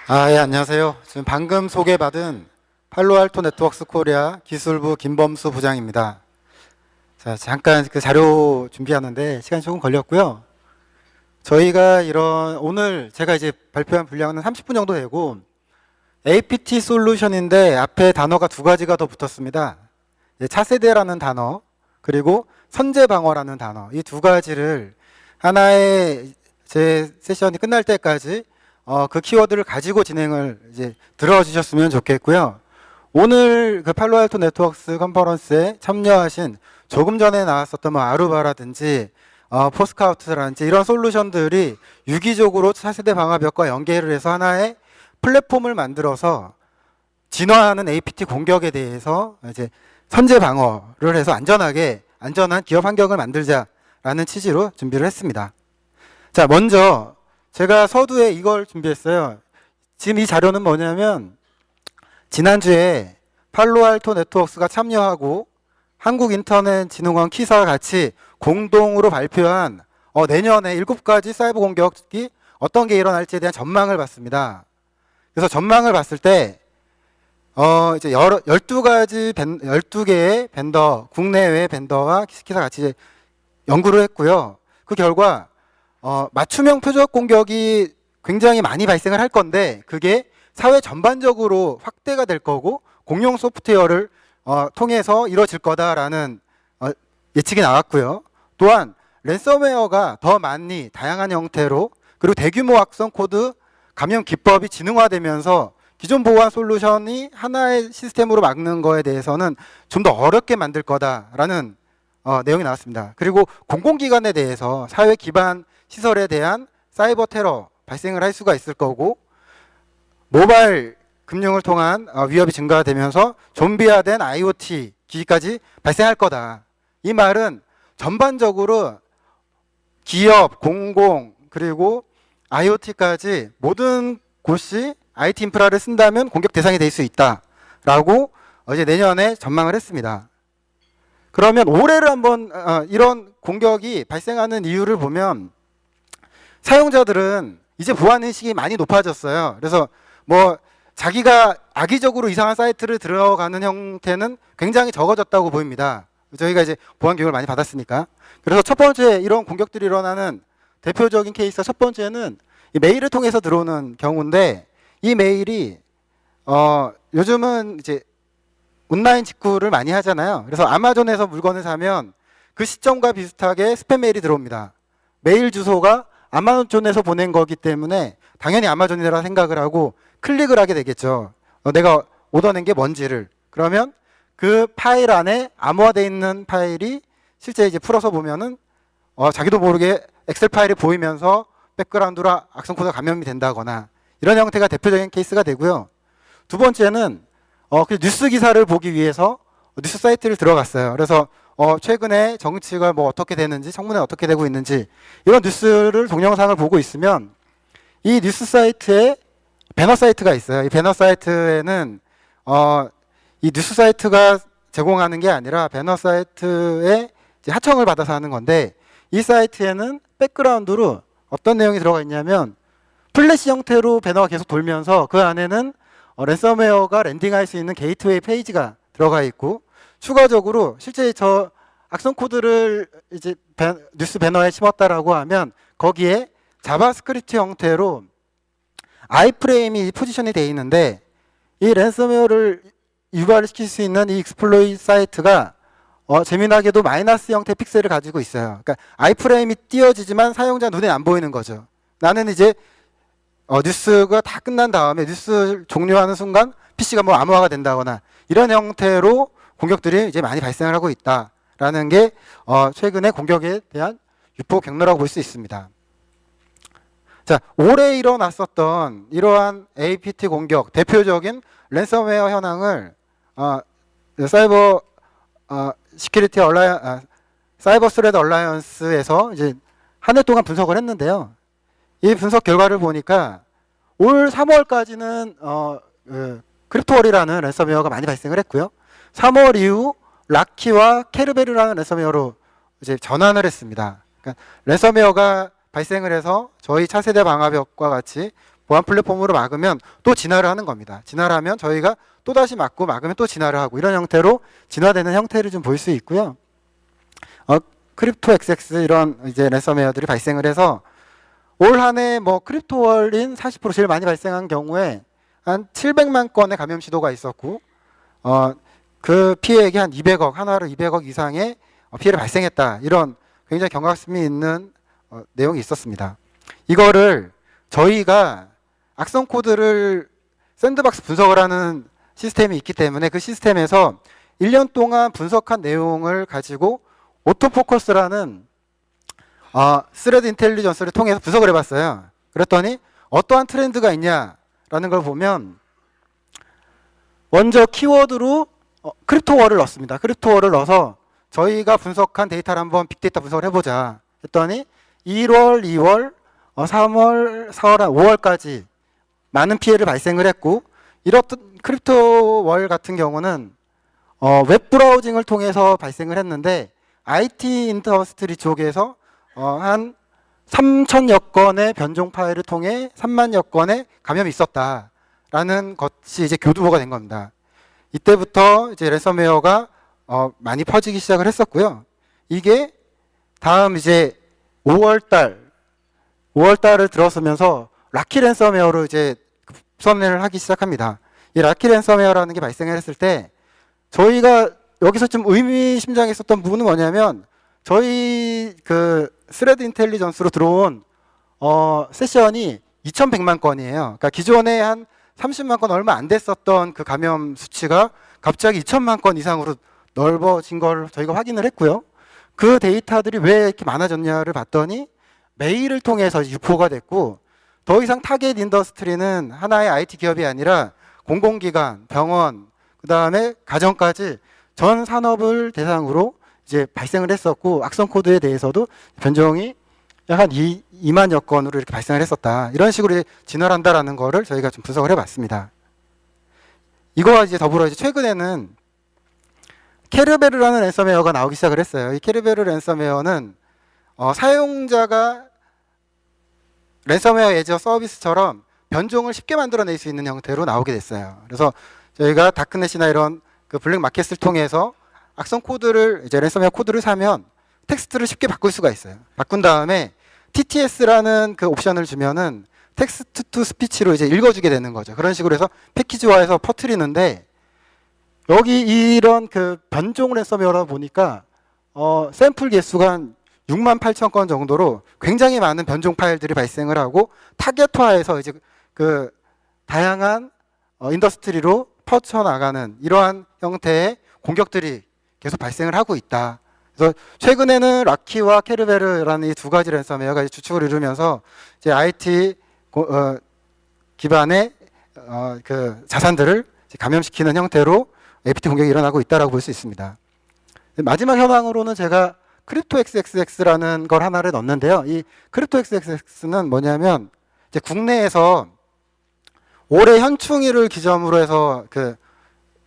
예, 안녕하세요. 지금 방금 소개받은 팔로알토 네트워크스 코리아 기술부 김범수 부장입니다. 자, 잠깐 그 자료 준비하는데 시간이 조금 걸렸고요. 저희가 오늘 제가 이제 발표한 분량은 30분 정도 되고, APT 솔루션인데 앞에 단어가 두 가지가 더 붙었습니다. 차세대라는 단어, 그리고 선제방어라는 단어, 이 두 가지를 하나의 제 세션이 끝날 때까지 그 키워드를 가지고 진행을 이제 들어주셨으면 좋겠고요. 오늘 그 팔로알토 네트워크스 컨퍼런스에 참여하신 조금 전에 나왔었던 뭐 아루바라든지 포스카우트라든지 이런 솔루션들이 유기적으로 차세대 방화벽과 연계를 해서 하나의 플랫폼을 만들어서 진화하는 APT 공격에 대해서 이제 선제 방어를 해서 안전한 기업 환경을 만들자라는 취지로 준비를 했습니다. 자, 먼저 제가 서두에 이걸 준비했어요. 지금 이 자료는 뭐냐면 지난주에 팔로알토 네트워크스가 참여하고 한국인터넷진흥원 키사와 같이 공동으로 발표한 내년에 7가지 사이버 공격이 어떤 게 일어날지에 대한 전망을 봤습니다. 그래서 전망을 봤을 때 이제 12개의 벤더, 국내외 벤더와 키사가 같이 연구를 했고요. 그 결과 맞춤형 표적 공격이 굉장히 많이 발생을 할 건데 그게 사회 전반적으로 확대가 될 거고 공용 소프트웨어를 통해서 이루어질 거다라는 예측이 나왔고요. 또한 랜섬웨어가 더 많이 다양한 형태로 그리고 대규모 악성 코드 감염 기법이 지능화되면서 기존 보안 솔루션이 하나의 시스템으로 막는 거에 대해서는 좀 더 어렵게 만들 거다라는 내용이 나왔습니다. 그리고 공공기관에 대해서 사회 기반 시설에 대한 사이버 테러 발생을 할 수가 있을 거고 모바일 금융을 통한 위협이 증가되면서 좀비화된 IoT 기기까지 발생할 거다. 이 말은 전반적으로 기업, 공공 그리고 IoT까지 모든 곳이 IT 인프라를 쓴다면 공격 대상이 될 수 있다라고 이제 내년에 전망을 했습니다. 그러면 올해를 한번 이런 공격이 발생하는 이유를 보면 사용자들은 이제 보안 의식이 많이 높아졌어요. 그래서 뭐 자기가 악의적으로 이상한 사이트를 들어가는 형태는 굉장히 적어졌다고 보입니다. 저희가 이제 보안 교육을 많이 받았으니까. 그래서 첫 번째 이런 공격들이 일어나는 대표적인 케이스가 첫 번째는 이 메일을 통해서 들어오는 경우인데 이 메일이 요즘은 이제 온라인 직구를 많이 하잖아요. 그래서 아마존에서 물건을 사면 그 시점과 비슷하게 스팸 메일이 들어옵니다. 메일 주소가 아마존에서 보낸 거기 때문에 당연히 아마존이라 생각을 하고 클릭을 하게 되겠죠. 내가 얻어낸 게 뭔지를. 그러면 그 파일 안에 암호화되어 있는 파일이 실제 이제 풀어서 보면은 자기도 모르게 엑셀 파일이 보이면서 백그라운드로 악성 코드가 감염이 된다거나 이런 형태가 대표적인 케이스가 되고요. 두 번째는 그 뉴스 기사를 보기 위해서 뉴스 사이트를 들어갔어요. 그래서 최근에 정치가 뭐 어떻게 되는지, 청문회 어떻게 되고 있는지 이런 뉴스를 동영상을 보고 있으면 이 뉴스 사이트에 배너 사이트가 있어요. 이 배너 사이트에는 이 뉴스 사이트가 제공하는 게 아니라 배너 사이트에 이제 하청을 받아서 하는 건데 이 사이트에는 백그라운드로 어떤 내용이 들어가 있냐면 플래시 형태로 배너가 계속 돌면서 그 안에는 랜섬웨어가 랜딩할 수 있는 게이트웨이 페이지가 들어가 있고 추가적으로 실제 저 악성 코드를 이제 뉴스 배너에 심었다라고 하면 거기에 자바스크립트 형태로 아이프레임이 포지션이 되어 있는데 이 랜섬웨어를 유발을 시킬 수 있는 이 익스플로이트 사이트가 재미나게도 마이너스 형태 픽셀을 가지고 있어요. 그러니까 아이프레임이 띄어지지만 사용자 눈에 안 보이는 거죠. 나는 이제 뉴스가 다 끝난 다음에 뉴스 종료하는 순간 PC가 뭐 암호화가 된다거나 이런 형태로 공격들이 이제 많이 발생을 하고 있다라는 게 최근의 공격에 대한 유포 경로라고 볼 수 있습니다. 자, 올해 일어났었던 이러한 APT 공격 대표적인 랜섬웨어 현황을 사이버 시큐리티 사이버 스레드 얼라이언스에서 이제 한 해 동안 분석을 했는데요. 이 분석 결과를 보니까 올 3월까지는 크립토월이라는 랜섬웨어가 많이 발생을 했고요. 3월 이후 락키와 케르베르라는 랜섬웨어로 이제 전환을 했습니다. 그러니까 랜섬웨어가 발생을 해서 저희 차세대 방화벽과 같이 보안 플랫폼으로 막으면 또 진화를 하는 겁니다. 진화를 하면 저희가 또 다시 막고 막으면 또 진화를 하고 이런 형태로 진화되는 형태를 좀 볼 수 있고요. 크립토 XX 이런 이제 랜섬웨어들이 발생을 해서 올 한 해 뭐 크립토월인 40% 제일 많이 발생한 경우에 한 700만 건의 감염 시도가 있었고 그 피해액이 한 200억, 하나로 200억 이상의 피해를 발생했다. 이런 굉장히 경각심이 있는 내용이 있었습니다. 이거를 저희가 악성 코드를 샌드박스 분석을 하는 시스템이 있기 때문에 그 시스템에서 1년 동안 분석한 내용을 가지고 오토포커스라는 스레드 인텔리전스를 통해서 분석을 해봤어요. 그랬더니 어떠한 트렌드가 있냐라는 걸 보면 먼저 키워드로 크립토월을 넣습니다. 크립토월을 넣어서 저희가 분석한 데이터를 한번 빅데이터 분석을 해보자 했더니 1월, 2월, 3월, 4월, 5월까지 많은 피해를 발생을 했고 이렇듯 크립토월 같은 경우는 웹 브라우징을 통해서 발생을 했는데 IT 인더스트리 쪽에서 한 3천여 건의 변종 파일을 통해 3만여 건의 감염이 있었다라는 것이 이제 교두보가 된 겁니다. 이때부터 이제 랜섬웨어가 많이 퍼지기 시작을 했었고요. 이게 다음 이제 5월달을 들어서면서 라키 랜섬웨어로 이제 선회를 하기 시작합니다. 이 라키 랜섬웨어라는 게 발생을 했을 때 저희가 여기서 좀 의미심장했었던 부분은 뭐냐면 저희 그 스레드 인텔리전스로 들어온 세션이 2,100만 건이에요. 그러니까 기존에 한 30만 건 얼마 안 됐었던 그 감염 수치가 갑자기 2천만 건 이상으로 넓어진 걸 저희가 확인을 했고요. 그 데이터들이 왜 이렇게 많아졌냐를 봤더니 메일을 통해서 유포가 됐고 더 이상 타겟 인더스트리는 하나의 IT 기업이 아니라 공공기관, 병원, 그 다음에 가정까지 전 산업을 대상으로 이제 발생을 했었고 악성 코드에 대해서도 변종이 약 한 2만여 건으로 이렇게 발생을 했었다. 이런 식으로 진화를 한다라는 거를 저희가 좀 분석을 해봤습니다. 이거와 이제 더불어 이제 최근에는 케르베르라는 랜섬웨어가 나오기 시작을 했어요. 이 케르베르 랜섬웨어는 사용자가 랜섬웨어 에저 서비스처럼 변종을 쉽게 만들어낼 수 있는 형태로 나오게 됐어요. 그래서 저희가 다크넷이나 이런 그 블랙 마켓을 통해서 악성 코드를 이제 랜섬웨어 코드를 사면 텍스트를 쉽게 바꿀 수가 있어요. 바꾼 다음에 TTS라는 그 옵션을 주면은 텍스트 투 스피치로 이제 읽어주게 되는 거죠. 그런 식으로 해서 패키지화해서 퍼뜨리는데 여기 이런 그 변종 랜섬웨어라 보니까 샘플 개수가 한 6만 8천 건 정도로 굉장히 많은 변종 파일들이 발생을 하고 타겟화해서 이제 그 다양한 인더스트리로 퍼쳐나가는 이러한 형태의 공격들이 계속 발생을 하고 있다. 그래서 최근에는 라키와 케르베르라는 이 두 가지 랜섬웨어가 주축을 이루면서 이제 IT 기반의 그 자산들을 감염시키는 형태로 APT 공격이 일어나고 있다라고 볼 수 있습니다. 마지막 현황으로는 제가 크립토 XXX라는 걸 하나를 넣었는데요. 이 크립토 XXX는 뭐냐면 이제 국내에서 올해 현충일을 기점으로 해서 그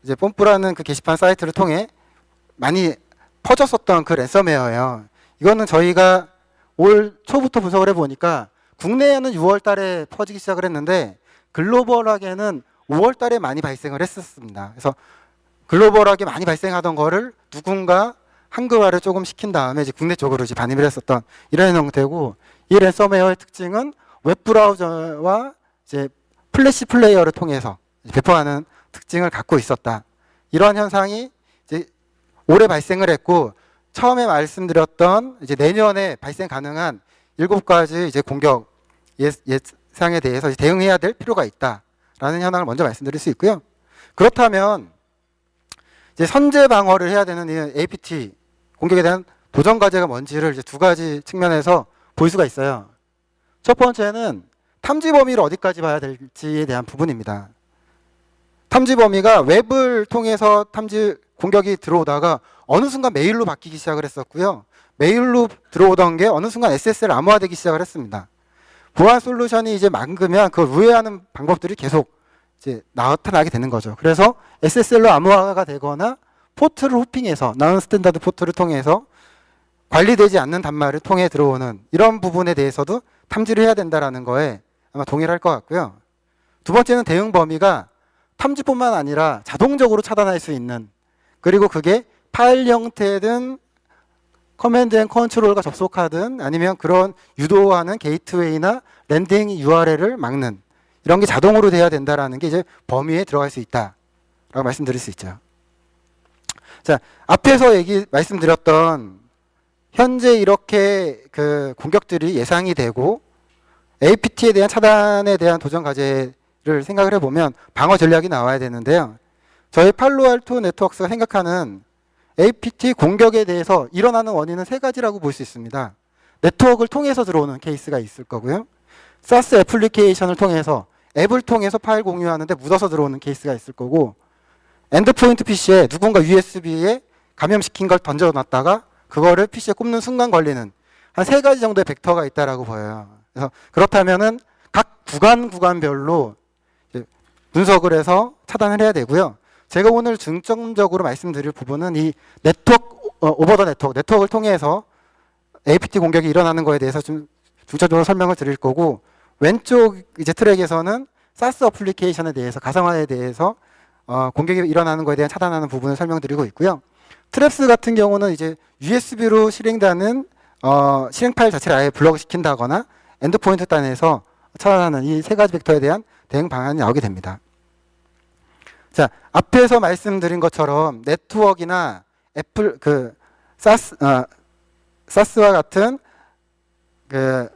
이제 뽐뿌라는 그 게시판 사이트를 통해 많이 퍼졌었던 그 랜섬웨어예요. 이거는 저희가 올 초부터 분석을 해보니까 국내에는 6월 달에 퍼지기 시작을 했는데 글로벌하게는 5월 달에 많이 발생을 했었습니다. 그래서 글로벌하게 많이 발생하던 거를 누군가 한글화를 조금 시킨 다음에 이제 국내 쪽으로 이제 반입을 했었던 이런 형태고 이 랜섬웨어의 특징은 웹브라우저와 이제 플래시 플레이어를 통해서 배포하는 특징을 갖고 있었다. 이러한 현상이 이제 올해 발생을 했고 처음에 말씀드렸던 이제 내년에 발생 가능한 7가지 이제 공격 예상에 대해서 대응해야 될 필요가 있다라는 현황을 먼저 말씀드릴 수 있고요. 그렇다면 이제 선제 방어를 해야 되는 이 APT 공격에 대한 도전 과제가 뭔지를 이제 두 가지 측면에서 볼 수가 있어요. 첫 번째는 탐지 범위를 어디까지 봐야 될지에 대한 부분입니다. 탐지 범위가 웹을 통해서 탐지 공격이 들어오다가 어느 순간 메일로 바뀌기 시작을 했었고요. 메일로 들어오던 게 어느 순간 SSL 암호화되기 시작을 했습니다. 보안 솔루션이 이제 막으면 그걸 우회하는 방법들이 계속 이제 나타나게 되는 거죠. 그래서 SSL로 암호화가 되거나 포트를 호핑해서 나은 스탠다드 포트를 통해서 관리되지 않는 단말을 통해 들어오는 이런 부분에 대해서도 탐지를 해야 된다라는 거에 아마 동일할 것 같고요. 두 번째는 대응 범위가 탐지뿐만 아니라 자동적으로 차단할 수 있는, 그리고 그게 파일 형태든 커맨드 앤 컨트롤과 접속하든 아니면 그런 유도하는 게이트웨이나 랜딩 URL을 막는, 이런 게 자동으로 돼야 된다라는 게 이제 범위에 들어갈 수 있다라고 말씀드릴 수 있죠. 자, 앞에서 말씀드렸던 현재 이렇게 그 공격들이 예상이 되고 APT에 대한 차단에 대한 도전 과제를 생각을 해보면 방어 전략이 나와야 되는데요. 저희 팔로알토 네트워크가 생각하는 APT 공격에 대해서 일어나는 원인은 세 가지라고 볼 수 있습니다. 네트워크를 통해서 들어오는 케이스가 있을 거고요. SaaS 애플리케이션을 통해서, 앱을 통해서 파일 공유하는데 묻어서 들어오는 케이스가 있을 거고, 엔드포인트 PC에 누군가 USB에 감염시킨 걸 던져놨다가 그거를 PC에 꼽는 순간 걸리는 한 세 가지 정도의 벡터가 있다라고 보여요. 그래서 그렇다면은 각 구간별로 분석을 해서 차단을 해야 되고요. 제가 오늘 중점적으로 말씀드릴 부분은 이 네트워크, 오버 더 네트워크를 통해서 APT 공격이 일어나는 거에 대해서 좀 중점적으로 설명을 드릴 거고, 왼쪽 이제 트랙에서는 SaaS 어플리케이션에 대해서, 가상화에 대해서 공격이 일어나는 거에 대한 차단하는 부분을 설명드리고 있고요. 트랩스 같은 경우는 이제 USB로 실행되는 실행 파일 자체를 아예 블럭 시킨다거나 엔드포인트 단에서 차단하는 이 세 가지 벡터에 대한 대응 방안이 나오게 됩니다. 자, 앞에서 말씀드린 것처럼 네트워크나 애플 사스와 같은 그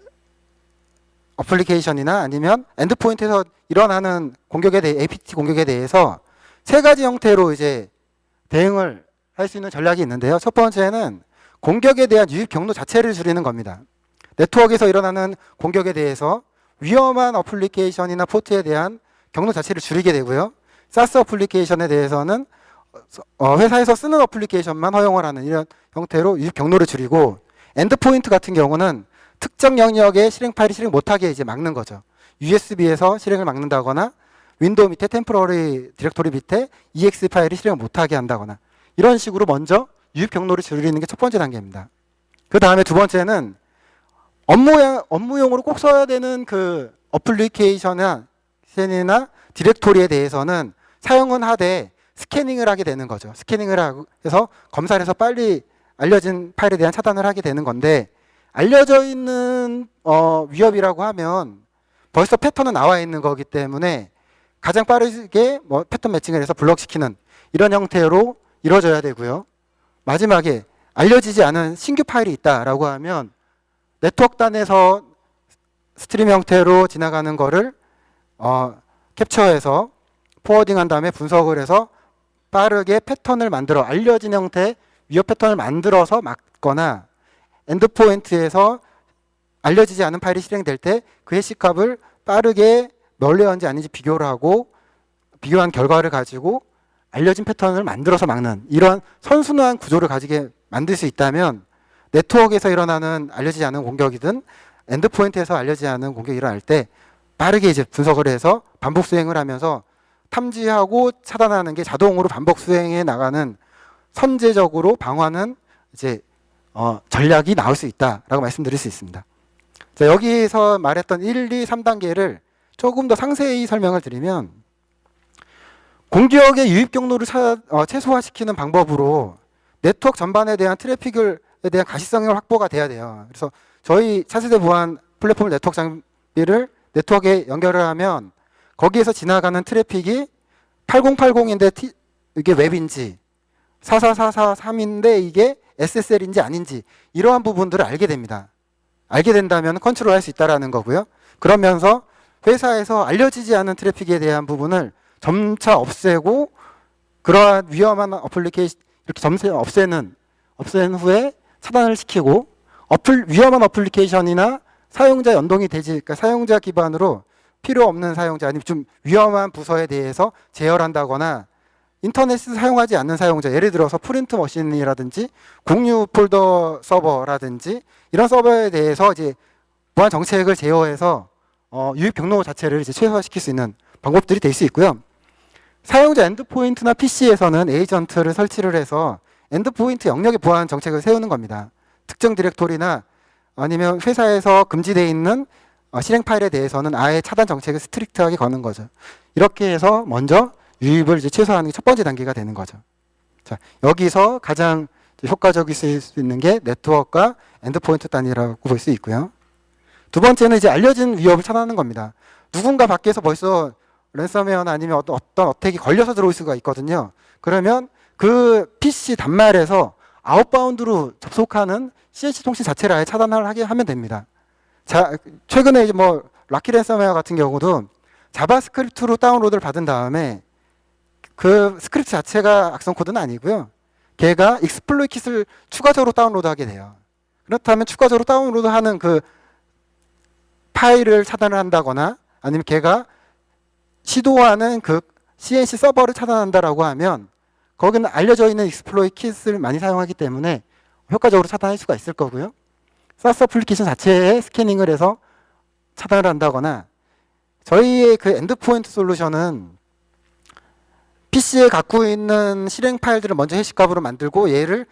어플리케이션이나 아니면 엔드포인트에서 일어나는 공격에 대해 APT 공격에 대해서 세 가지 형태로 이제 대응을 할 수 있는 전략이 있는데요. 첫 번째는 공격에 대한 유입 경로 자체를 줄이는 겁니다. 네트워크에서 일어나는 공격에 대해서 위험한 어플리케이션이나 포트에 대한 경로 자체를 줄이게 되고요. SaaS 어플리케이션에 대해서는 회사에서 쓰는 어플리케이션만 허용을 하는 이런 형태로 유입 경로를 줄이고, 엔드포인트 같은 경우는 특정 영역의 실행 파일이 실행 못하게 이제 막는 거죠. USB에서 실행을 막는다거나 윈도우 밑에 템포러리 디렉토리 밑에 EXE 파일이 실행을 못하게 한다거나, 이런 식으로 먼저 유입 경로를 줄이는 게 첫 번째 단계입니다. 그 다음에 두 번째는 업무용으로 꼭 써야 되는 그 어플리케이션이나 디렉토리에 대해서는 사용은 하되 스캐닝을 하게 되는 거죠. 스캐닝을 해서 검사를 해서 빨리 알려진 파일에 대한 차단을 하게 되는 건데, 알려져 있는 위협이라고 하면 벌써 패턴은 나와 있는 거기 때문에 가장 빠르게 패턴 매칭을 해서 블럭시키는 이런 형태로 이루어져야 되고요. 마지막에 알려지지 않은 신규 파일이 있다라고 하면 네트워크 단에서 스트림 형태로 지나가는 거를 캡처해서 포워딩한 다음에 분석을 해서 빠르게 패턴을 만들어, 알려진 형태의 위협 패턴을 만들어서 막거나, 엔드포인트에서 알려지지 않은 파일이 실행될 때 그 해시값을 빠르게 널리언지 아닌지 비교를 하고, 비교한 결과를 가지고 알려진 패턴을 만들어서 막는 이런 선순환 구조를 가지게 만들 수 있다면, 네트워크에서 일어나는 알려지지 않은 공격이든 엔드포인트에서 알려지지 않은 공격이 일어날 때 빠르게 이제 분석을 해서 반복 수행을 하면서 탐지하고 차단하는 게 자동으로 반복 수행해 나가는 선제적으로 방어하는 이제 전략이 나올 수 있다라고 말씀드릴 수 있습니다. 자, 여기서 말했던 1, 2, 3단계를 조금 더 상세히 설명을 드리면, 공격의 유입 경로를 최소화시키는 방법으로 네트워크 전반에 대한 트래픽에 대한 가시성이 확보가 돼야 돼요. 그래서 저희 차세대 보안 플랫폼 네트워크 장비를 네트워크에 연결을 하면 거기에서 지나가는 트래픽이 8080인데 이게 웹인지 44443인데 이게 SSL인지 아닌지, 이러한 부분들을 알게 됩니다. 알게 된다면 컨트롤할 수 있다는 거고요. 그러면서 회사에서 알려지지 않은 트래픽에 대한 부분을 점차 없애고, 그러한 위험한 어플리케이션 이렇게 점차 없앤 후에 차단을 시키고, 위험한 어플리케이션이나 사용자 연동이 되지, 그러니까 사용자 기반으로 필요 없는 사용자, 아니면 좀 위험한 부서에 대해서 제어한다거나, 인터넷을 사용하지 않는 사용자, 예를 들어서 프린트 머신이라든지 공유 폴더 서버라든지 이런 서버에 대해서 이제 보안 정책을 제어해서 유입 경로 자체를 이제 최소화시킬 수 있는 방법들이 될 수 있고요. 사용자 엔드포인트나 PC에서는 에이전트를 설치를 해서 엔드포인트 영역의 보안 정책을 세우는 겁니다. 특정 디렉토리나 아니면 회사에서 금지되어 있는 실행 파일에 대해서는 아예 차단 정책을 스트릭트하게 거는 거죠. 이렇게 해서 먼저 유입을 이제 최소화하는 게 첫 번째 단계가 되는 거죠. 자, 여기서 가장 효과적일 수 있는 게 네트워크와 엔드포인트 단위라고 볼 수 있고요. 두 번째는 이제 알려진 위협을 차단하는 겁니다. 누군가 밖에서 벌써 랜섬웨어나 아니면 어떤 어택이 걸려서 들어올 수가 있거든요. 그러면 그 PC 단말에서 아웃바운드로 접속하는 CNC 통신 자체를 아예 차단을 하게 하면 됩니다. 자, 최근에 이제 뭐 락키 랜섬웨어 같은 경우도 자바스크립트로 다운로드를 받은 다음에 그 스크립트 자체가 악성 코드는 아니고요. 걔가 익스플로이 킷을 추가적으로 다운로드하게 돼요. 그렇다면 추가적으로 다운로드하는 그 파일을 차단을 한다거나 아니면 걔가 시도하는 그 CNC 서버를 차단한다라고 하면 거기는 알려져 있는 익스플로이 킷을 많이 사용하기 때문에 효과적으로 차단할 수가 있을 거고요. 사스 어플리케이션 자체에 스캐닝을 해서 차단을 한다거나 저희의 그 엔드포인트 솔루션은 PC에 갖고 있는 실행 파일들을 먼저 해시값으로 만들고 얘를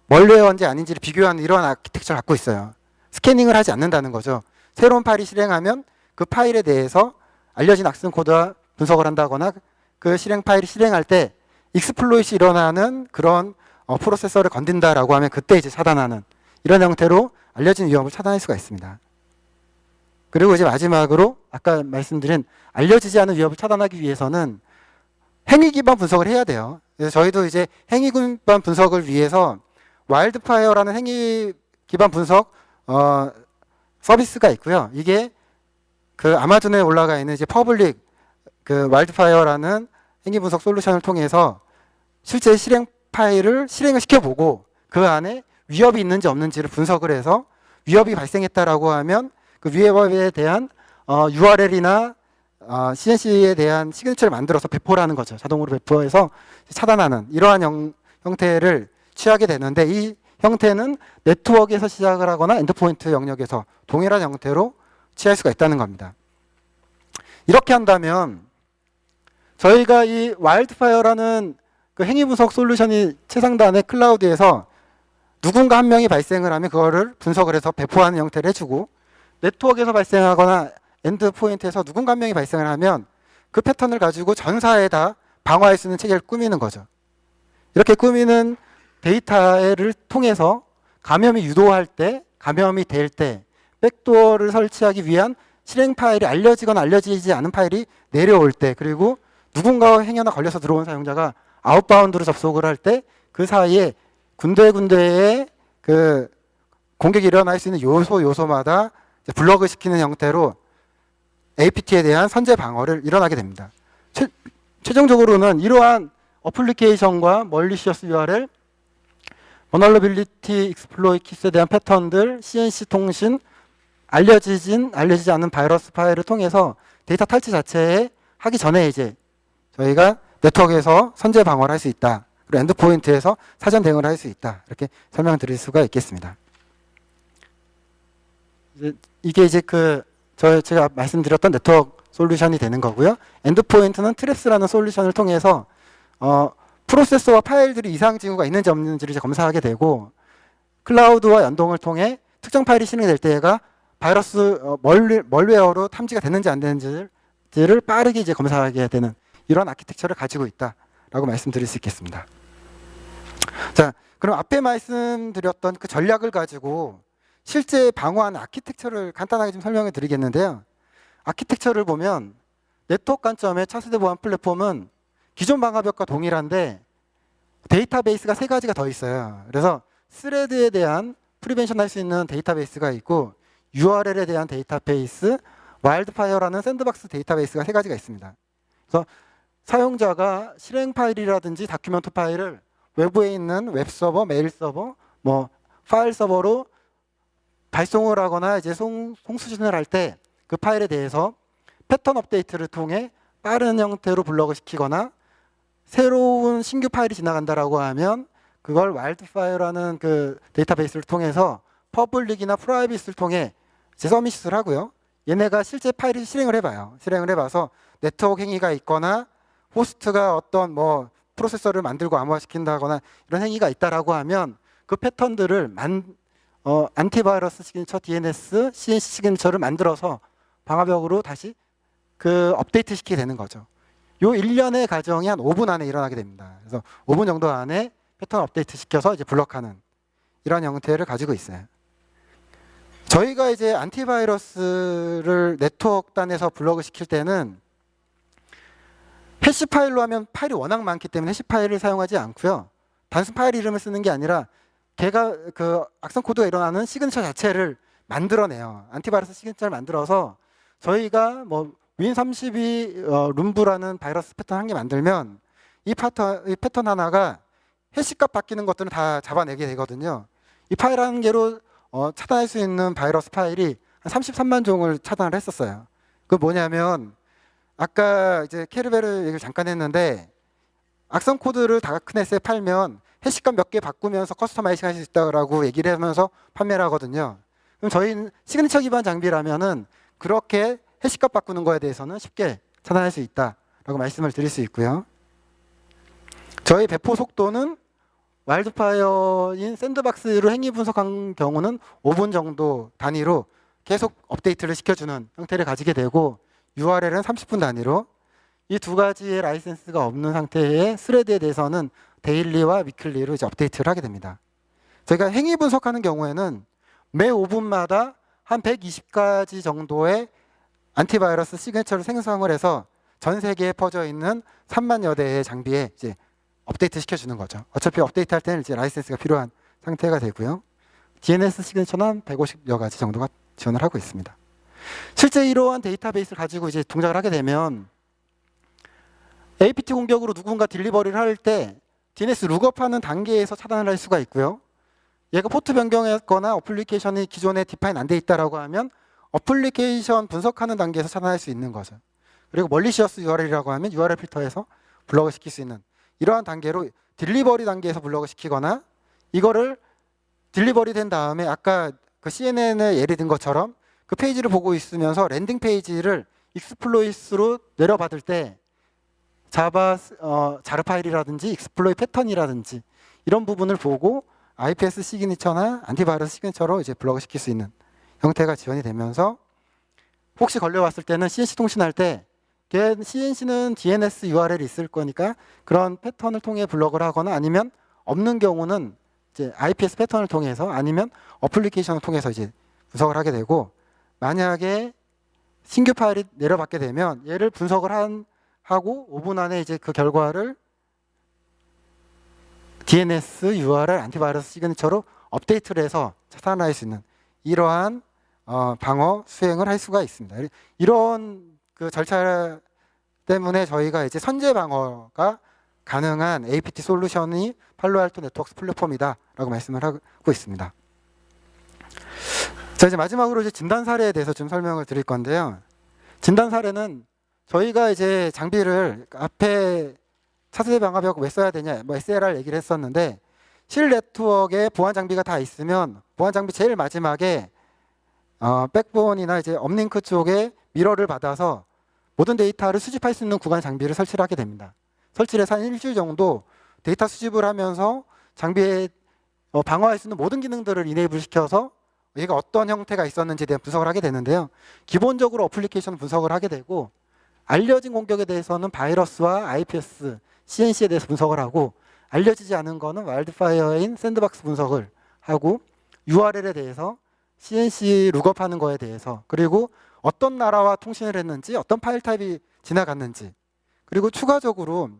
멀웨어인지 아닌지를 비교하는 이런 아키텍처를 갖고 있어요. 스캐닝을 하지 않는다는 거죠. 새로운 파일이 실행하면 그 파일에 대해서 알려진 악성 코드와 분석을 한다거나 그 실행 파일이 실행할 때 익스플로잇이 일어나는 그런 프로세서를 건든다라고 하면 그때 이제 차단하는 이런 형태로 알려진 위험을 차단할 수가 있습니다. 그리고 이제 마지막으로 아까 말씀드린 알려지지 않은 위협을 차단하기 위해서는 행위 기반 분석을 해야 돼요. 그래서 저희도 이제 행위 기반 분석을 위해서 와일드파이어라는 행위 기반 분석 서비스가 있고요. 이게 그 아마존에 올라가 있는 이제 퍼블릭 그 와일드파이어라는 행위 분석 솔루션을 통해서 실제 실행 파일을 실행을 시켜보고 그 안에 위협이 있는지 없는지를 분석을 해서 위협이 발생했다라고 하면 그 위협에 대한 URL이나 CNC에 대한 시그니처를 만들어서 배포를 하는 거죠. 자동으로 배포해서 차단하는 이러한 형태를 취하게 되는데 이 형태는 네트워크에서 시작을 하거나 엔드포인트 영역에서 동일한 형태로 취할 수가 있다는 겁니다. 이렇게 한다면 저희가 이 와일드파이어라는 그 행위 분석 솔루션이 최상단의 클라우드에서 누군가 한 명이 발생을 하면 그거를 분석을 해서 배포하는 형태를 해주고 네트워크에서 발생하거나 엔드포인트에서 누군가 한 명이 발생을 하면 그 패턴을 가지고 전사에다 방어할 수 있는 체계를 꾸미는 거죠. 이렇게 꾸미는 데이터를 통해서 감염이 유도할 때, 감염이 될 때 백도어를 설치하기 위한 실행 파일이 알려지거나 알려지지 않은 파일이 내려올 때 그리고 누군가와 행여나 걸려서 들어온 사용자가 아웃바운드로 접속을 할 때 그 사이에 군데군데에 그 공격이 일어날 수 있는 요소마다 블럭을 시키는 형태로 APT에 대한 선제 방어를 일어나게 됩니다. 최종적으로는 이러한 어플리케이션과 멀리시어스 URL, vulnerability exploit 킷에 대한 패턴들, CNC 통신, 알려지지 않은 바이러스 파일을 통해서 데이터 탈취 자체에 하기 전에 이제 저희가 네트워크에서 선제 방어를 할 수 있다. 그리고 엔드포인트에서 사전 대응을 할 수 있다. 이렇게 설명드릴 수가 있겠습니다. 이게 이제 제가 말씀드렸던 네트워크 솔루션이 되는 거고요. 엔드포인트는 트랩스라는 솔루션을 통해서 프로세서와 파일들이 이상 징후가 있는지 없는지를 이제 검사하게 되고 클라우드와 연동을 통해 특정 파일이 실행될 때가 바이러스 멀웨어로 탐지가 됐는지 안 되는지를 빠르게 이제 검사하게 되는 이런 아키텍처를 가지고 있다라고 말씀드릴 수 있겠습니다. 자, 그럼 앞에 말씀드렸던 그 전략을 가지고 실제 방어하는 아키텍처를 간단하게 좀 설명해 드리겠는데요. 아키텍처를 보면 네트워크 관점의 차세대 보안 플랫폼은 기존 방화벽과 동일한데 데이터베이스가 세 가지가 더 있어요. 그래서 스레드에 대한 프리벤션 할 수 있는 데이터베이스가 있고 URL에 대한 데이터베이스, 와일드파이어라는 샌드박스 데이터베이스가 세 가지가 있습니다. 그래서 사용자가 실행 파일이라든지 다큐멘트 파일을 외부에 있는 웹서버, 메일 서버, 뭐 파일 서버로 발송을 하거나 이제 송수신을 할 때 그 파일에 대해서 패턴 업데이트를 통해 빠른 형태로 블럭을 시키거나 새로운 신규 파일이 지나간다라고 하면 그걸 와일드파이어라는 그 데이터베이스를 통해서 퍼블릭이나 프라이빗을 통해 이제 서밋을 하고요. 얘네가 실제 파일을 실행을 해봐요. 실행을 해봐서 네트워크 행위가 있거나 호스트가 어떤 뭐 프로세서를 만들고 암호화시킨다거나 이런 행위가 있다라고 하면 그 패턴들을 안티바이러스 시그니처 DNS, CNC 시그니처를 만들어서 방화벽으로 다시 그 업데이트 시키게 되는 거죠. 요 일련의 과정이 한 5분 안에 일어나게 됩니다. 그래서 5분 정도 안에 패턴 업데이트 시켜서 이제 블럭하는 이런 형태를 가지고 있어요. 저희가 이제 안티바이러스를 네트워크단에서 블럭을 시킬 때는 해시 파일로 하면 파일이 워낙 많기 때문에 해시 파일을 사용하지 않고요. 단순 파일 이름을 쓰는 게 아니라 걔가 그 악성 코드가 일어나는 시그니처 자체를 만들어내요. 안티바이러스 시그니처를 만들어서 저희가 뭐 윈32 룸브라는 바이러스 패턴 한 개 만들면 이 패턴 하나가 해시값 바뀌는 것들은 다 잡아내게 되거든요. 이 파일 한 개로 차단할 수 있는 바이러스 파일이 한 33만 종을 차단을 했었어요. 그 뭐냐면 아까 이제 캐르베르 얘기를 잠깐 했는데 악성 코드를 다크넷에 팔면 해시값 몇 개 바꾸면서 커스터마이징 할 수 있다고 얘기를 하면서 판매를 하거든요. 그럼 저희는 시그니처 기반 장비라면은 그렇게 해시값 바꾸는 거에 대해서는 쉽게 차단할 수 있다라고 말씀을 드릴 수 있고요. 저희 배포 속도는 와일드파이어인 샌드박스로 행위 분석한 경우는 5분 정도 단위로 계속 업데이트를 시켜주는 형태를 가지게 되고 URL은 30분 단위로 이 두 가지의 라이센스가 없는 상태의 스레드에 대해서는 데일리와 위클리로 이제 업데이트를 하게 됩니다. 저희가 행위 분석하는 경우에는 매 5분마다 한 120가지 정도의 안티바이러스 시그니처를 생성을 해서 전 세계에 퍼져 있는 3만여 대의 장비에 이제 업데이트 시켜주는 거죠. 어차피 업데이트 할 때는 이제 라이센스가 필요한 상태가 되고요. DNS 시그니처는 150여 가지 정도가 지원을 하고 있습니다. 실제 이러한 데이터베이스를 가지고 이제 동작을 하게 되면 APT 공격으로 누군가 딜리버리를 할 때 DNS 룩업하는 단계에서 차단을 할 수가 있고요. 얘가 포트 변경했거나 어플리케이션이 기존에 디파인 안 돼 있다라고 하면 어플리케이션 분석하는 단계에서 차단할 수 있는 거죠. 그리고 멀리시어스 URL이라고 하면 URL 필터에서 블럭을 시킬 수 있는 이러한 단계로 딜리버리 단계에서 블럭을 시키거나 이거를 딜리버리 된 다음에 아까 그 CNN에 예를 든 것처럼 그 페이지를 보고 있으면서 랜딩 페이지를 익스플로이트로 내려받을 때 자르 파일이라든지 익스플로이 패턴이라든지 이런 부분을 보고 IPS 시그니처나 안티바이러스 시그니처로 이제 블럭을 시킬 수 있는 형태가 지원이 되면서 혹시 걸려왔을 때는 CNC 통신할 때 CNC는 DNS URL이 있을 거니까 그런 패턴을 통해 블럭을 하거나 아니면 없는 경우는 이제 IPS 패턴을 통해서 아니면 어플리케이션을 통해서 이제 분석을 하게 되고 만약에 신규 파일이 내려받게 되면 얘를 분석을 하고 5분 안에 이제 그 결과를 DNS URL 안티바이러스 시그니처로 업데이트를 해서 차단할 수 있는 이러한 방어 수행을 할 수가 있습니다. 이런 그 절차 때문에 저희가 이제 선제 방어가 가능한 APT 솔루션이 팔로알토 네트워크스 플랫폼이다라고 말씀을 하고 있습니다. 자, 이제 마지막으로 이제 진단 사례에 대해서 좀 설명을 드릴 건데요. 진단 사례는 저희가 이제 장비를 앞에 차세대 방화벽 왜 써야 되냐, 뭐 SLR 얘기를 했었는데 실 네트워크에 보안 장비가 다 있으면 보안 장비 제일 마지막에 백본이나 이제 업링크 쪽에 미러를 받아서 모든 데이터를 수집할 수 있는 구간 장비를 설치를 하게 됩니다. 설치를 해서 한 일주일 정도 데이터 수집을 하면서 장비에 방어할 수 있는 모든 기능들을 이네이블 시켜서 얘가 어떤 형태가 있었는지에 대한 분석을 하게 되는데요. 기본적으로 어플리케이션 분석을 하게 되고 알려진 공격에 대해서는 바이러스와 IPS, CNC에 대해서 분석을 하고 알려지지 않은 거는 와일드파이어인 샌드박스 분석을 하고 URL에 대해서 CNC 룩업하는 거에 대해서 그리고 어떤 나라와 통신을 했는지 어떤 파일 타입이 지나갔는지 그리고 추가적으로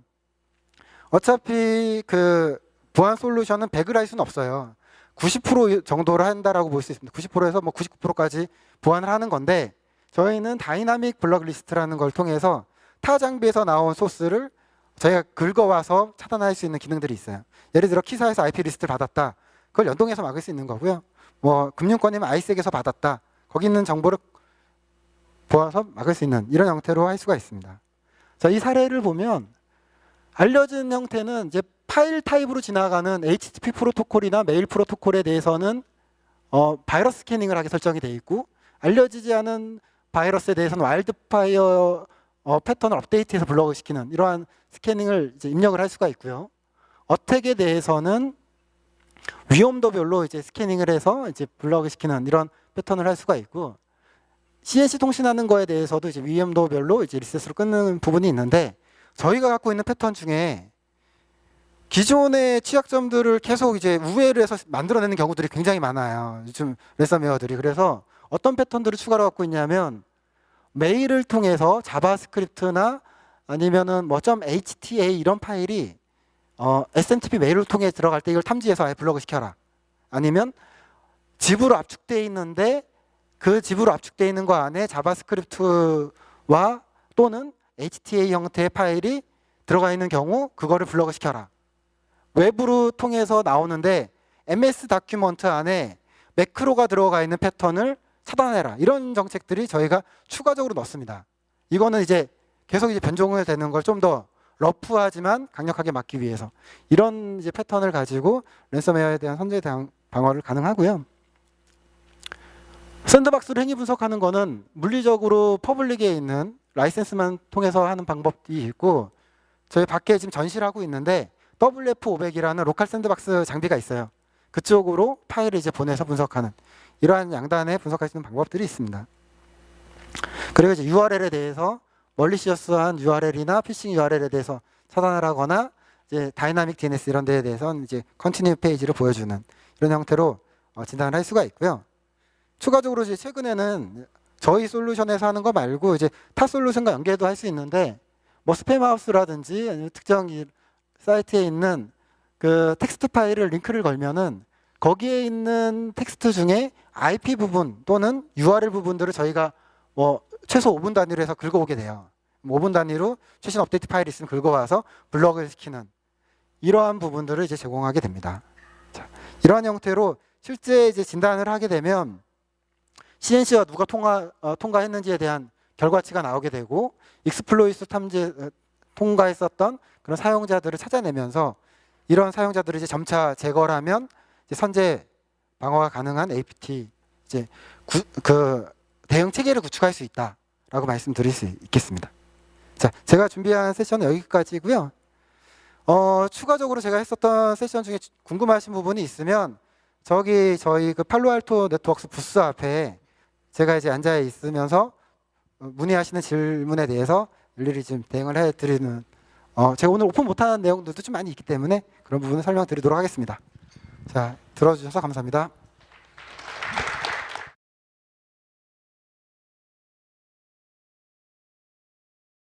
어차피 그 보안 솔루션은 100을 할 수는 없어요. 90% 정도를 한다라고 볼 수 있습니다. 90%에서 뭐 99%까지 보안을 하는 건데 저희는 다이나믹 블럭 리스트라는 걸 통해서 타 장비에서 나온 소스를 저희가 긁어와서 차단할 수 있는 기능들이 있어요. 예를 들어 키사에서 IP 리스트를 받았다. 그걸 연동해서 막을 수 있는 거고요. 뭐 금융권이면 아이색에서 받았다. 거기 있는 정보를 보아서 막을 수 있는 이런 형태로 할 수가 있습니다. 자, 이 사례를 보면 알려진 형태는 이제 파일 타입으로 지나가는 HTTP 프로토콜이나 메일 프로토콜에 대해서는 바이러스 스캐닝을 하게 설정이 되어 있고 알려지지 않은 바이러스에 대해서는 와일드파이어 패턴을 업데이트해서 블럭을 시키는 이러한 스캐닝을 이제 입력을 할 수가 있고요. 어택에 대해서는 위험도별로 이제 스캐닝을 해서 이제 블럭을 시키는 이런 패턴을 할 수가 있고, CNC 통신하는 거에 대해서도 이제 위험도별로 이제 리셋으로 끊는 부분이 있는데, 저희가 갖고 있는 패턴 중에 기존의 취약점들을 계속 이제 우회를 해서 만들어내는 경우들이 굉장히 많아요. 요즘 랜섬웨어들이. 그래서 어떤 패턴들을 추가로 갖고 있냐면, 메일을 통해서 자바스크립트나 아니면은 뭐 .hta 이런 파일이 SMTP 메일을 통해 들어갈 때 이걸 탐지해서 아예 블럭을 시켜라. 아니면 집으로 압축되어 있는데 그 집으로 압축되어 있는 거 안에 자바스크립트와 또는 HTA 형태의 파일이 들어가 있는 경우 그거를 블럭을 시켜라. 외부로 통해서 나오는데 MS 다큐먼트 안에 매크로가 들어가 있는 패턴을 차단해라. 이런 정책들이 저희가 추가적으로 넣습니다. 이거는 이제 계속 이제 변종을 되는 걸 좀 더 러프하지만 강력하게 막기 위해서 이런 이제 패턴을 가지고 랜섬웨어에 대한 선제 방어를 가능하고요. 샌드박스로 행위 분석하는 거는 물리적으로 퍼블릭에 있는 라이센스만 통해서 하는 방법이 있고, 저희 밖에 지금 전시를 하고 있는데 WF500이라는 로컬 샌드박스 장비가 있어요. 그쪽으로 파일을 이제 보내서 분석하는 이러한 양단의 분석할 수 있는 방법들이 있습니다. 그리고 이제 URL에 대해서 멀리시어스한 URL이나 피싱 URL에 대해서 차단하거나 이제 다이나믹 DNS 이런 데에 대해서는 이제 컨티뉴 페이지를 보여주는 이런 형태로 진단을 할 수가 있고요. 추가적으로 이제 최근에는 저희 솔루션에서 하는 거 말고 이제 타 솔루션과 연계도 할 수 있는데, 뭐 스팸하우스라든지 아니면 특정 사이트에 있는 그 텍스트 파일을 링크를 걸면은 거기에 있는 텍스트 중에 IP 부분 또는 URL 부분들을 저희가 뭐 최소 5분 단위로 해서 긁어오게 돼요. 5분 단위로 최신 업데이트 파일이 있으면 긁어와서 블럭을 시키는 이러한 부분들을 이제 제공하게 됩니다. 자, 이러한 형태로 실제 이제 진단을 하게 되면 CNC와 누가 통과했는지에 대한 결과치가 나오게 되고, 익스플로이트 통과했었던 그런 사용자들을 찾아내면서 이런 사용자들을 이제 점차 제거를 하면 이제 선제 방어가 가능한 APT 이제 그 대응 체계를 구축할 수 있다라고 말씀드릴 수 있겠습니다. 자, 제가 준비한 세션은 여기까지고요. 추가적으로 제가 했었던 세션 중에 궁금하신 부분이 있으면 저기 저희 그 팔로알토 네트워크스 부스 앞에 제가 이제 앉아 있으면서 문의하시는 질문에 대해서 일일이 좀 대응을 해드리는, 제가 오늘 오픈 못하는 내용들도 좀 많이 있기 때문에 그런 부분을 설명드리도록 하겠습니다. 자, 들어주셔서 감사합니다.